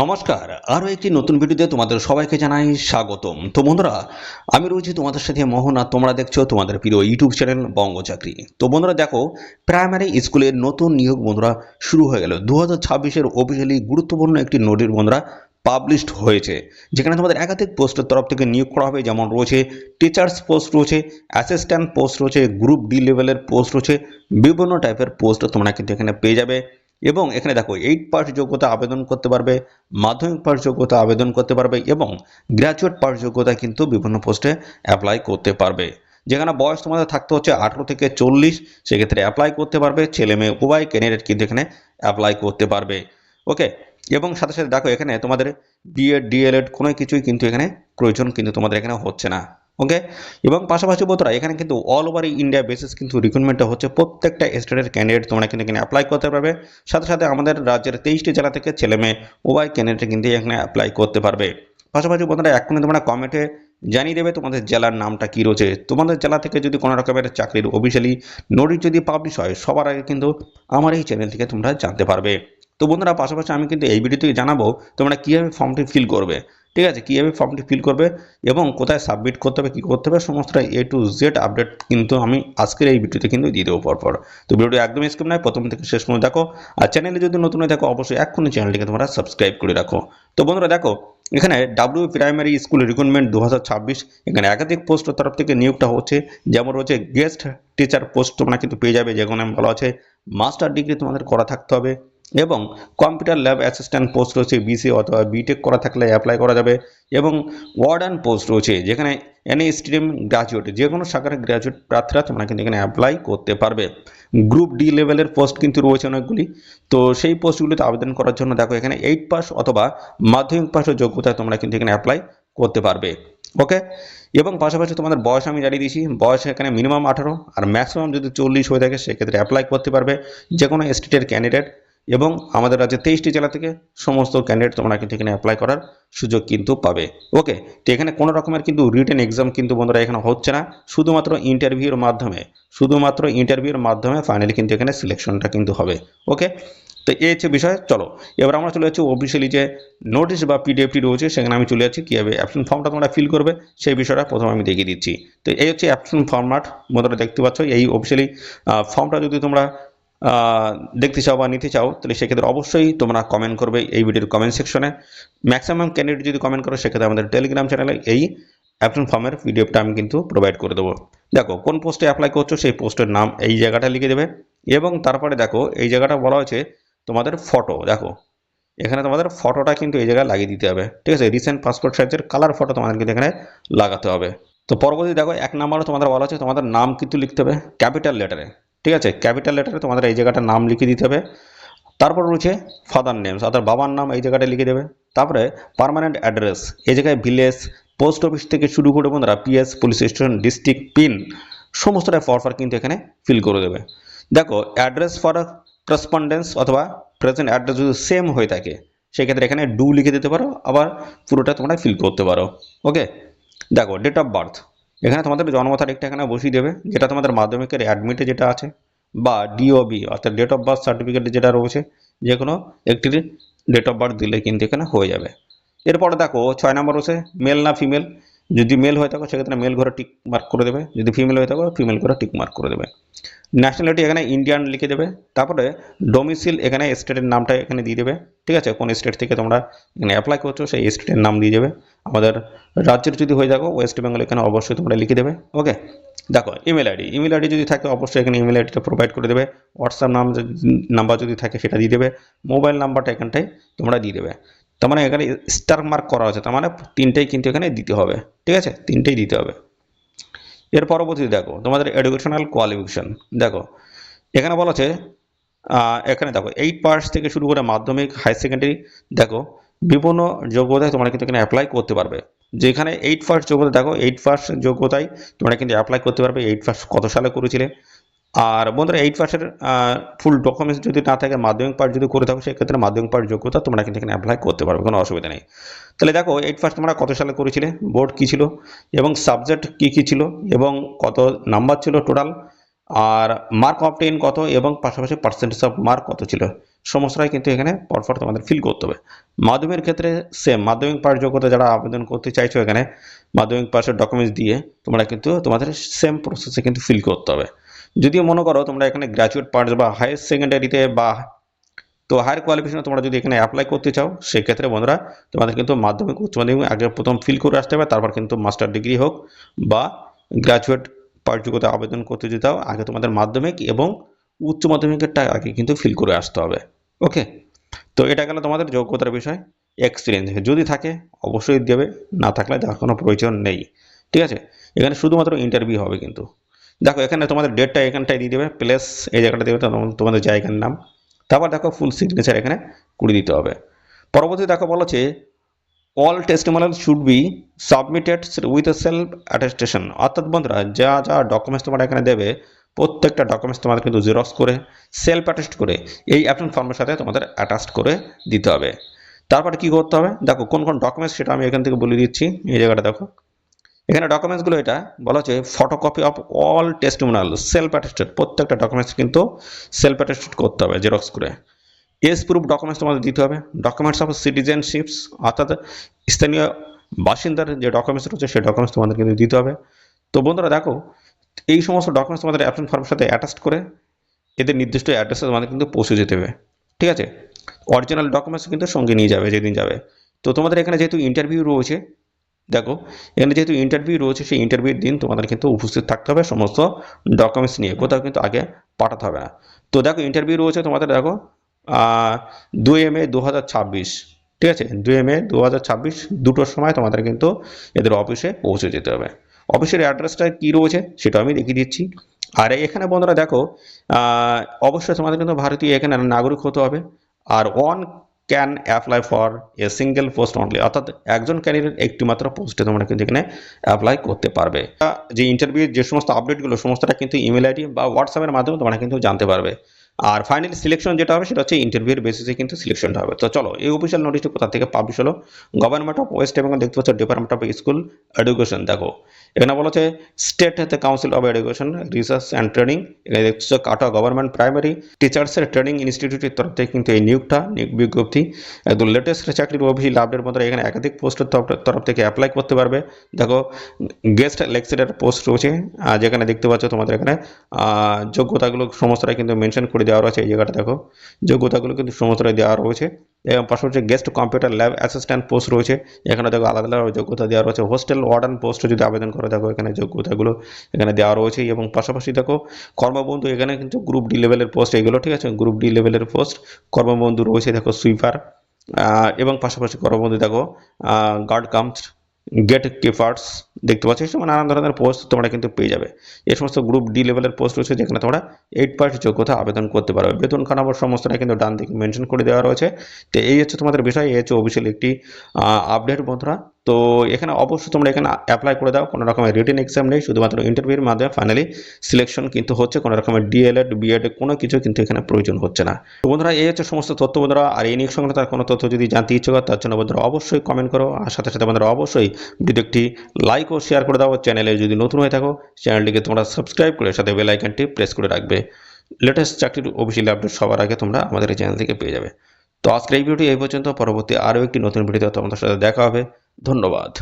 নমস্কার, আরও একটি নতুন ভিডিওতে তোমাদের সবাইকে জানাই স্বাগতম। তো বন্ধুরা, আমি রয়েছি তোমাদের সাথে মোহন, আর তোমরা দেখছো তোমাদের প্রিয় ইউটিউব চ্যানেল বঙ্গ চাকরি। তো বন্ধুরা দেখো, প্রাইমারি স্কুলের নতুন নিয়োগ বন্ধুরা শুরু হয়ে গেল। 2026-এর অফিসিয়ালি গুরুত্বপূর্ণ একটি নোটিশ বন্ধুরা পাবলিশড হয়েছে, যেখানে তোমাদের একাধিক পোস্টের তরফ থেকে নিয়োগ করা হবে। যেমন রয়েছে টিচার্স পোস্ট রয়েছে, অ্যাসিস্ট্যান্ট পোস্ট রয়েছে, গ্রুপ ডি লেভেলের পোস্ট রয়েছে, বিভিন্ন টাইপের পোস্ট তোমরা কিন্তু এখানে পেয়ে যাবে। এবং এখানে দেখো 8 পাস যোগ্যতা আবেদন করতে পারবে, মাধ্যমিক পাস যোগ্যতা আবেদন করতে পারবে এবং গ্র্যাজুয়েট পাস যোগ্যতা কিন্তু বিভিন্ন পোস্টে অ্যাপ্লাই করতে পারবে। যেখানে বয়স তোমাদের থাকতে হচ্ছে 18 থেকে 40, সেক্ষেত্রে অ্যাপ্লাই করতে পারবে। ছেলে মেয়ে উভয় ক্যান্ডিডেট কিন্তু এখানে অ্যাপ্লাই করতে পারবে। ওকে, এবং সাথে সাথে দেখো এখানে তোমাদের বিএড ডিএলএড কোনো কিছুই কিন্তু এখানে প্রয়োজন কিন্তু তোমাদের এখানে হচ্ছে না। ওকে, এবং পাশাপাশি বন্ধুরা এখানে কিন্তু অল ওভার ইন্ডিয়া বেসিস কিন্তু রিক্রুটমেন্টটা হচ্ছে। প্রত্যেকটা স্টেটের ক্যান্ডিডেট তোমরা কিন্তু এখানে অ্যাপ্লাই করতে পারবে। সাথে সাথে আমাদের রাজ্যের 23টি জেলা থেকে ছেলে মেয়ে উভয় ক্যান্ডিডেট কিন্তু এখানে অ্যাপ্লাই করতে পারবে। পাশাপাশি বন্ধুরা এখনই তোমরা কমেন্টে জানিয়ে দেবে তোমাদের জেলার নামটা কী রয়েছে। তোমাদের জেলা থেকে যদি কোনো রকমের চাকরির অফিসিয়ালি নোটিশ যদি পাবলিশ হয়, সবার আগে কিন্তু আমার এই চ্যানেল থেকে তোমরা জানতে পারবে। তো বন্ধুরা পাশাপাশি আমি কিন্তু এই ভিডিওতে জানাবো তোমরা কীভাবে ফর্মটি ফিল করবে। ঠিক আছে, কীভাবে ফর্মটি ফিল করবে এবং কোথায় সাবমিট করতে হবে, কী করতে হবে, সমস্তটা A to Z আপডেট কিন্তু আমি আজকের এই ভিডিওতে কিন্তু দিয়ে দেবো পরপর। তো ভিডিওটি একদম স্কিপ নয়, প্রথম থেকে শেষ পর্যন্ত দেখো। আর চ্যানেলে যদি নতুন হয়ে থাকো অবশ্যই এক্ষুনি চ্যানেলটিকে তোমরা সাবস্ক্রাইব করে রাখো। তো বন্ধুরা দেখো, এখানে ডাব্লিউ প্রাইমারি স্কুল রিক্রুটমেন্ট 2026, এখানে একাধিক পোস্টের তরফ থেকে নিয়োগটা হচ্ছে। যেমন রয়েছে গেস্ট টিচার পোস্ট তোমরা কিন্তু পেয়ে যাবে, যেখানে বলা আছে মাস্টার ডিগ্রি তোমাদের করা থাকতে হবে এবং কম্পিউটার ল্যাব অ্যাসিস্ট্যান্ট পোস্ট রয়েছে, বিসি অথবা বিটেক করা থাকলে অ্যাপ্লাই করা যাবে। এবং ওয়ার্ডান পোস্ট রয়েছে, যেখানে এনি স্ট্রিম গ্র্যাজুয়েট যে কোনো শাখার গ্র্যাজুয়েট প্রার্থীরা তোমরা কিন্তু এখানে অ্যাপ্লাই করতে পারবে। গ্রুপ ডি লেভেলের পোস্ট কিন্তু রয়েছে অনেকগুলি। তো সেই পোস্টগুলিতে আবেদন করার জন্য দেখো এখানে 8 পাস অথবা মাধ্যমিক পাসের যোগ্যতায় তোমরা কিন্তু এখানে অ্যাপ্লাই করতে পারবে। ওকে, এবং পাশাপাশি তোমাদের বয়স আমি জানিয়ে দিয়েছি, বয়স এখানে মিনিমাম 18 আর ম্যাক্সিমাম যদি 40 হয়ে থাকে সেক্ষেত্রে অ্যাপ্লাই করতে পারবে যে কোনো স্টেটের ক্যান্ডিডেট। এবং আমাদের রাজ্যে 23টি জেলা থেকে সমস্ত ক্যান্ডিডেট তোমরা কিন্তু এখানে অ্যাপ্লাই করার সুযোগ কিন্তু পাবে। ওকে, তো এখানে কোনো রকমের কিন্তু রিটেন এক্সাম কিন্তু বন্ধুরা এখানে হচ্ছে না, শুধুমাত্র ইন্টারভিউর মাধ্যমে ফাইনালি কিন্তু এখানে সিলেকশনটা কিন্তু হবে। ওকে, তো এই হচ্ছে বিষয়। চলো এবার আমরা চলে যাচ্ছি অফিসিয়ালি যে নোটিশ বা পিডিএফটি রয়েছে, সেখানে আমি চলে যাচ্ছি কীভাবে অ্যাপ্লিকেশন ফর্মটা তোমরা ফিল করবে সেই বিষয়টা প্রথমে আমি দেখিয়ে দিচ্ছি। তো এই হচ্ছে অ্যাপ্লিকেশন ফর্মাট, বন্ধুরা দেখতে পাচ্ছ। এই অফিসিয়ালি ফর্মটা যদি তোমরা দেখতে চাও বা নিতে চাও, তাহলে সেক্ষেত্রে অবশ্যই তোমরা কমেন্ট করবে এই ভিডিওর কমেন্ট সেকশনে। ম্যাক্সিমাম ক্যান্ডিডেট যদি কমেন্ট করো সেক্ষেত্রে আমাদের টেলিগ্রাম চ্যানেলে এই অ্যাপ্লিকেশন ফর্মের পিডিএফটা আমি কিন্তু প্রোভাইড করে দেবো। দেখো কোন পোস্টে অ্যাপ্লাই করছো সেই পোস্টের নাম এই জায়গাটা লিখে দেবে। এবং তারপরে দেখো এই জায়গাটা বলা হয়েছে তোমাদের ফটো। দেখো এখানে তোমাদের ফটোটা কিন্তু এই জায়গায় লাগিয়ে দিতে হবে। ঠিক আছে, রিসেন্ট পাসপোর্ট সাইজের কালার ফটো তোমাদের কিন্তু এখানে লাগাতে হবে। তো পরবর্তী দেখো 1 নম্বরে তোমাদের বলা হচ্ছে তোমাদের নাম কিন্তু লিখতে হবে ক্যাপিটাল লেটারে। ঠিক আছে, ক্যাপিটাল লেটারে তোমাদের এই জায়গাটার নাম লিখে দিতে হবে। তারপর রয়েছে ফাদার নেমস অর্থাৎ বাবার নাম এই জায়গাটা লিখে দেবে। তারপরে পার্মানেন্ট অ্যাড্রেস, এই জায়গায় ভিলেজ, পোস্ট অফিস থেকে শুরু করে বন্ধুরা PS, police station, district, pin সমস্তটা ফরফর কিন্তু এখানে ফিল করে দেবে। দেখো অ্যাড্রেস ফর করেসপন্ডেন্স অথবা প্রেজেন্ট অ্যাড্রেস যদি সেম হয়ে থাকে সেক্ষেত্রে এখানে ডু লিখে দিতে পারো, আবার পুরোটা তোমরা ফিল করতে পারো। ওকে, দেখো ডেট অফ বার্থ, এখানে তোমাদের জন্ম তারিখটা এখানে বসিয়ে দেবে, যেটা তোমাদের মাধ্যমিকের অ্যাডমিটে যেটা আছে, বা ডিওবি অর্থাৎ ডেট অফ বার্থ সার্টিফিকেট যেটা রয়েছে, যে কোনো একটি ডেট অফ বার্থ দিলে কিন্তু এখানে হয়ে যাবে। এরপরে দেখো 6 নম্বর রয়েছে মেল না ফিমেল। যদি মেল হয়ে থাকো সেক্ষেত্রে মেল ঘরে টিক মার্ক করে দেবে, যদি ফিমেল হয়ে থাকো ফিমেল ঘরে টিক মার্ক করে দেবে। ন্যাশনালিটি এখানে ইন্ডিয়ান লিখে দেবে। তারপরে ডোমিসিল এখানে স্টেটের নামটা এখানে দিয়ে দেবে। ঠিক আছে, কোন স্টেট থেকে তোমরা এখানে অ্যাপ্লাই করছো সেই স্টেটের নাম দিয়ে দেবে। আমাদের রাজ্যের যদি হয়ে থাকো ওয়েস্ট বেঙ্গল এখানে অবশ্যই তোমরা লিখে দেবে। ওকে, দেখো ইমেল আইডি যদি থাকে অবশ্যই এখানে ইমেল আইডিটা প্রোভাইড করে দেবে। হোয়াটসঅ্যাপ নাম্বার যদি থাকে সেটা দিয়ে দেবে। মোবাইল নাম্বারটা এখানটায় তোমরা দিয়ে দেবে। তার মানে এখানে স্টার মার্ক করা আছে, তার মানে তিনটেই কিন্তু এখানে দিতে হবে। ঠিক আছে, তিনটেই দিতে হবে। এর পরবর্তীতে দেখো তোমাদের এডুকেশনাল কোয়ালিফিকেশন। দেখো এখানে বলা আছে এখানে দেখো 8 পাস থেকে শুরু করে মাধ্যমিক, হাই সেকেন্ডারি, দেখো বিভিন্ন যোগ্যতায় তোমরা কিন্তু এখানে অ্যাপ্লাই করতে পারবে। যেখানে 8 পাস যোগ্যতা, দেখো 8 পাস যোগ্যতায় তোমরা কিন্তু অ্যাপ্লাই করতে পারবে। 8 পাস কত সালে করেছিলে। আর বন্ধুরা 8 পাসের ফুল ডকুমেন্টস যদি না থাকে, মাধ্যমিক পাস যদি করে থাকো সেক্ষেত্রে মাধ্যমিক পাস যোগ্যতা তোমরা কিন্তু এখানে অ্যাপ্লাই করতে পারবে, কোনো অসুবিধা নেই। তাহলে দেখো 8 পাস তোমরা কত সালে করেছিলে, বোর্ড কী ছিল এবং সাবজেক্ট কী কী ছিল এবং কত নাম্বার ছিল টোটাল, আর মার্ক অবটেইন কত এবং পাশাপাশি পার্সেন্টেজ অফ মার্ক কত ছিল, সমস্তটাই কিন্তু এখানে পরপর তোমাদের ফিল করতে হবে। মাধ্যমিকের ক্ষেত্রে সেম, মাধ্যমিক পাস যোগ্যতা যারা আবেদন করতে চাইছো এখানে মাধ্যমিক পাসের ডকুমেন্টস দিয়ে তোমরা কিন্তু তোমাদের সেম প্রসেসে কিন্তু ফিল করতে হবে। যদিও মনে করো তোমরা এখানে গ্র্যাজুয়েট পাস বা হায়ার সেকেন্ডারিতে বা তো হায়ার কোয়ালিফিকেশনে তোমরা যদি এখানে অ্যাপ্লাই করতে চাও সেক্ষেত্রে বন্ধুরা তোমাদের কিন্তু মাধ্যমিক উচ্চ মাধ্যমিক আগে প্রথম ফিল করে আসতে হবে, তারপর কিন্তু মাস্টার ডিগ্রি হোক বা গ্র্যাজুয়েট পাস যোগ্যতা আবেদন করতে যেতে হবে আগে তোমাদের মাধ্যমিক এবং উচ্চ মাধ্যমিকেরটা আগে কিন্তু ফিল করে আসতে হবে। ওকে, তো এটা গেল তোমাদের যোগ্যতার বিষয়। এক্সপিরিয়েন্স যদি থাকে অবশ্যই দেবে, না থাকলে দেওয়ার কোনো প্রয়োজন নেই। ঠিক আছে, এখানে শুধুমাত্র ইন্টারভিউ হবে কিন্তু। দেখো এখানে তোমাদের ডেটটা এখানটায় দিয়ে দেবে, প্লেস এই জায়গাটা দেবে তোমাদের জায়গার নাম, তারপর দেখো ফুল সিগনেচার এখানে করে দিতে হবে। পরবর্তী দেখো বলেছে all testimonial should be submitted with a self attestation, অর্থাৎ বন্ধুরা যা যা ডকুমেন্টস তোমরা এখানে দেবে প্রত্যেকটা ডকুমেন্টস তোমাদের কিন্তু জেরক্স করে সেলফ অ্যাটেস্ট করে এই অ্যাপ্লিকেশন ফর্মের সাথে তোমাদের অ্যাটাচ করে দিতে হবে। তারপরে কি করতে হবে দেখো কোন কোন ডকুমেন্টস সেটা আমি এখান থেকে বলে দিচ্ছি। এই জায়গাটা দেখো এখানে ডকুমেন্টসগুলো এটা বলা হচ্ছে photocopy of all testimonial self attested, প্রত্যেকটা ডকুমেন্টস কিন্তু সেলফ অ্যাটেস্টেড করতে হবে জেরক্স করে। এজ প্রুফ ডকুমেন্টস তোমাদের দিতে হবে, ডকুমেন্টস অফ সিটিজেনশিপস অর্থাৎ স্থানীয় বাসিন্দার যে ডকুমেন্টস রয়েছে সেই ডকুমেন্টস তোমাদের কিন্তু দিতে হবে। তো বন্ধুরা দেখো এই সমস্ত ডকুমেন্টস তোমাদের অ্যাপ্লিকেশন ফর্মের সাথে অ্যাটাচ করে এদের নির্দিষ্ট অ্যাড্রেসে তোমাদের কিন্তু পৌঁছে যেতে হবে। ঠিক আছে, অরিজিনাল ডকুমেন্টস কিন্তু সঙ্গে নিয়ে যাবে যেদিন যাবে। তো তোমাদের এখানে যেহেতু ইন্টারভিউ রয়েছে, দেখো এখানে যেহেতু ইন্টারভিউ রয়েছে সেই ইন্টারভিউর দিন তোমাদের কিন্তু উপস্থিত থাকতে হবে সমস্ত ডকুমেন্টস নিয়ে, কোথাও কিন্তু আগে পাঠাতে হবে না। তো দেখো ইন্টারভিউ রয়েছে তোমাদের দেখো 2 মে 2026, ঠিক আছে 2 মে 2026 দুটোর সময় তোমাদের কিন্তু এদের অফিসে পৌঁছে যেতে হবে। অফিসের অ্যাড্রেসটা কী রয়েছে সেটা আমি দেখিয়ে দিচ্ছি। আর এখানে বন্ধুরা দেখো অবশ্যই তোমাদের কিন্তু ভারতীয় এখানে নাগরিক হতে হবে। আর can apply for a single post only, অর্থাৎ একজন ক্যান্ডিডেট একটি মাত্র পোস্টে তোমরা কিন্তু এখানে অ্যাপ্লাই করতে পারবে। যে ইন্টারভিউর যে সমস্ত আপডেটগুলো সমস্তটা কিন্তু ইমেল আইডি বা হোয়াটসঅ্যাপের মাধ্যমে তোমরা কিন্তু জানতে পারবে। আর ফাইনালি সিলেকশন যেটা হবে সেটা হচ্ছে ইন্টারভিউর বেসিসে কিন্তু সিলেকশনটা হবে। তো চলো এই অফিসিয়াল নোটিশটা কোথা থেকে পাবলিশ হলো, গভর্নমেন্ট অফ ওয়েস্ট বেঙ্গল দেখতে পাচ্ছ ডিপার্টমেন্ট অফ স্কুল এডুকেশন। দেখো এখানে বলা হচ্ছে state council of education research and training, এখানে দেখছো কাটা গভর্নমেন্ট প্রাইমারি টিচার্সের ট্রেনিং ইনস্টিটিউটের তরফ থেকে কিন্তু এই নিয়োগ বিজ্ঞপ্তি একদম লেটেস্ট চাকরির অফিসিয়াল আপডেট মতো এখানে একাধিক পোস্টের তরফ থেকে অ্যাপ্লাই করতে পারবে। দেখো গেস্ট লেকচারার পোস্ট রয়েছে যেখানে দেখতে পাচ্ছ তোমাদের এখানে যোগ্যতাগুলো সমস্তটাই কিন্তু মেনশন করে দেওয়া রয়েছে। এই জায়গাটা দেখো যোগ্যতাগুলো কিন্তু সমস্তটাই দেওয়া রয়েছে এবং পাশাপাশি guest computer lab assistant post রয়েছে, এখানে দেখো আলাদা আলাদা যোগ্যতা দেওয়া রয়েছে। হোস্টেল ওয়ার্ডান পোস্টে যদি আবেদন করো দেখো এখানে যোগ্যতাগুলো এখানে দেওয়া রয়েছে এবং পাশাপাশি দেখো কর্মবন্ধু এখানে কিন্তু গ্রুপ ডি লেভেলের পোস্ট এগুলো, ঠিক আছে গ্রুপ ডি লেভেলের পোস্ট কর্মবন্ধু রয়েছে। দেখো সুইপার এবং পাশাপাশি কর্মবন্ধু দেখো গার্ড কামস গেট কিপার্স দেখতে পাচ্ছি, মানে নানান ধরনের পোস্ট তোমরা কিন্তু পেয়ে যাবে। এই সমস্ত গ্রুপ ডি লেভেলের পোস্ট রয়েছে যেখানে তোমরা 8 পাস যোগ্যতা আবেদন করতে পারবে। বেতন খানাবার সমস্তটা কিন্তু ডান দিকে মেনশন করে দেওয়া রয়েছে। তো এই হচ্ছে তোমাদের বিষয়, এই হচ্ছে অফিসিয়াল একটি আপডেট বন্ধুরা। তো এখানে অবশ্যই তোমরা এখানে অ্যাপ্লাই করে দাও, কোনো রকমের রিটেন এক্সাম নেই, শুধুমাত্র ইন্টারভিউর মাধ্যমে ফাইনালি সিলেকশন কিন্তু হচ্ছে, কোনো রকমের ডিএলএড বিএড কোনো কিছু কিন্তু এখানে প্রয়োজন হচ্ছে না। তো বন্ধুরা এই হচ্ছে সমস্ত তথ্য বন্ধুরা। আর এই নিয়োগ সংক্রান্ত কোনো তথ্য যদি জানতে ইচ্ছুক তার জন্য বন্ধুরা অবশ্যই কমেন্ট করো, আর সাথে সাথে বন্ধুরা অবশ্যই ভিডিওটি লাইক ও শেয়ার করে দাও। চ্যানেলে যদি নতুন হয়ে থাকো চ্যানেলটিকে তোমরা সাবস্ক্রাইব করে সাথে বেল আইকনটি প্রেস করে রাখবে, লেটেস্ট চাকরির অফিসিয়াল আপডেট সবার আগে তোমরা আমাদের এই চ্যানেল থেকে পেয়ে যাবে। তো আজকের এই ভিডিওটি এই পর্যন্ত, পরবর্তী আরও একটি নতুন ভিডিওতে তোমাদের সাথে দেখা হবে। ধন্যবাদ।